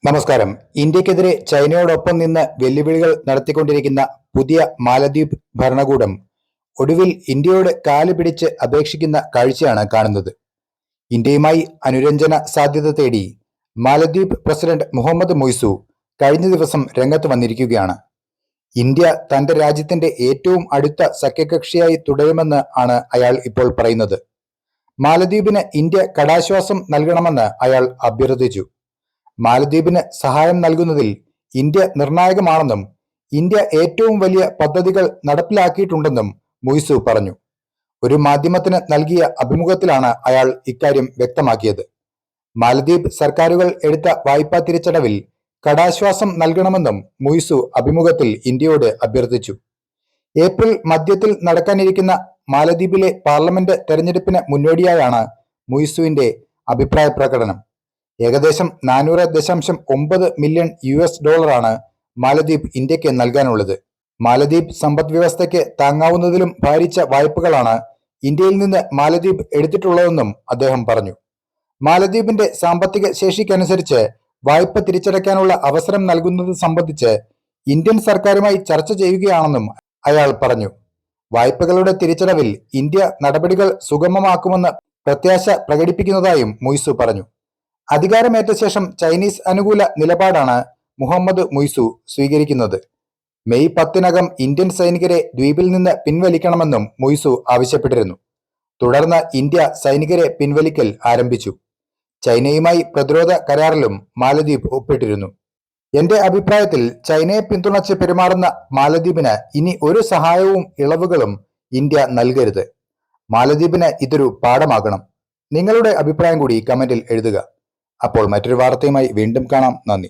നമസ്കാരം. ഇന്ത്യക്കെതിരെ ചൈനയോടൊപ്പം നിന്ന് വെല്ലുവിളികൾ നടത്തിക്കൊണ്ടിരിക്കുന്ന പുതിയ മാലദ്വീപ് ഭരണകൂടം ഒടുവിൽ ഇന്ത്യയോട് കാല് പിടിച്ച് അപേക്ഷിക്കുന്ന കാഴ്ചയാണ് കാണുന്നത്. ഇന്ത്യയുമായി അനുരഞ്ജന സാധ്യത തേടി മാലദ്വീപ് പ്രസിഡന്റ് മുഹമ്മദ് മുയ്സു കഴിഞ്ഞ ദിവസം രംഗത്ത് വന്നിരിക്കുകയാണ്. ഇന്ത്യ തന്റെ രാജ്യത്തിന്റെ ഏറ്റവും അടുത്ത സഖ്യകക്ഷിയായി തുടരുമെന്ന് ആണ് അയാൾ ഇപ്പോൾ പറയുന്നത്. മാലദ്വീപിന് ഇന്ത്യ കടാശ്വാസം നൽകണമെന്ന് അയാൾ അഭ്യർത്ഥിച്ചു. മാലദ്വീപിന് സഹായം നൽകുന്നതിൽ ഇന്ത്യ നിർണായകമാണെന്നും ഇന്ത്യ ഏറ്റവും വലിയ പദ്ധതികൾ നടപ്പിലാക്കിയിട്ടുണ്ടെന്നും മുയ്സു പറഞ്ഞു. ഒരു മാധ്യമത്തിന് നൽകിയ അഭിമുഖത്തിലാണ് അയാൾ ഇക്കാര്യം വ്യക്തമാക്കിയത്. മാലദ്വീപ് സർക്കാരുകൾ എടുത്ത വായ്പാ തിരിച്ചടവിൽ കടാശ്വാസം നൽകണമെന്നും മുയ്സു അഭിമുഖത്തിൽ ഇന്ത്യയോട് അഭ്യർത്ഥിച്ചു. ഏപ്രിൽ മധ്യത്തിൽ നടക്കാനിരിക്കുന്ന മാലദ്വീപിലെ പാർലമെന്റ് തെരഞ്ഞെടുപ്പിന് മുന്നോടിയായാണ് മുയ്സുവിന്റെ അഭിപ്രായ പ്രകടനം. ഏകദേശം 400.9 മില്യൺ US$ മാലദ്വീപ് ഇന്ത്യക്ക് നൽകാനുള്ളത്. മാലദ്വീപ് സമ്പദ് വ്യവസ്ഥയ്ക്ക് താങ്ങാവുന്നതിലും ഭാരിച്ച വായ്പകളാണ് ഇന്ത്യയിൽ നിന്ന് മാലദ്വീപ് എടുത്തിട്ടുള്ളതെന്നും അദ്ദേഹം പറഞ്ഞു. മാലദ്വീപിന്റെ സാമ്പത്തിക ശേഷിക്കനുസരിച്ച് വായ്പ തിരിച്ചടയ്ക്കാനുള്ള അവസരം നൽകുന്നത് സംബന്ധിച്ച് ഇന്ത്യൻ സർക്കാരുമായി ചർച്ച ചെയ്യുകയാണെന്നും അയാൾ പറഞ്ഞു. വായ്പകളുടെ തിരിച്ചടവിൽ ഇന്ത്യ നടപടികൾ സുഗമമാക്കുമെന്ന് പ്രത്യാശ പ്രകടിപ്പിക്കുന്നതായും മുയ്സു പറഞ്ഞു. അധികാരമേറ്റ ശേഷം ചൈനീസ് അനുകൂല നിലപാടാണ് മുഹമ്മദ് മുയ്സു സ്വീകരിക്കുന്നത്. മെയ് 10 ഇന്ത്യൻ സൈനികരെ ദ്വീപിൽ നിന്ന് പിൻവലിക്കണമെന്നും മുയ്സു ആവശ്യപ്പെട്ടിരുന്നു. തുടർന്ന് ഇന്ത്യ സൈനികരെ പിൻവലിക്കൽ ആരംഭിച്ചു. ചൈനയുമായി പ്രതിരോധ കരാറിലും മാലദ്വീപ് ഒപ്പിട്ടിരുന്നു. എന്റെ അഭിപ്രായത്തിൽ ചൈനയെ പിന്തുണച്ച് പെരുമാറുന്ന മാലദ്വീപിന് ഇനി ഒരു സഹായവും ഇളവുകളും ഇന്ത്യ നൽകരുത്. മാലദ്വീപിന് ഇതൊരു പാഠമാകണം. നിങ്ങളുടെ അഭിപ്രായം കൂടി കമന്റിൽ എഴുതുക. അപ്പോൾ മറ്റൊരു വാർത്തയുമായി വീണ്ടും കാണാം. നന്ദി.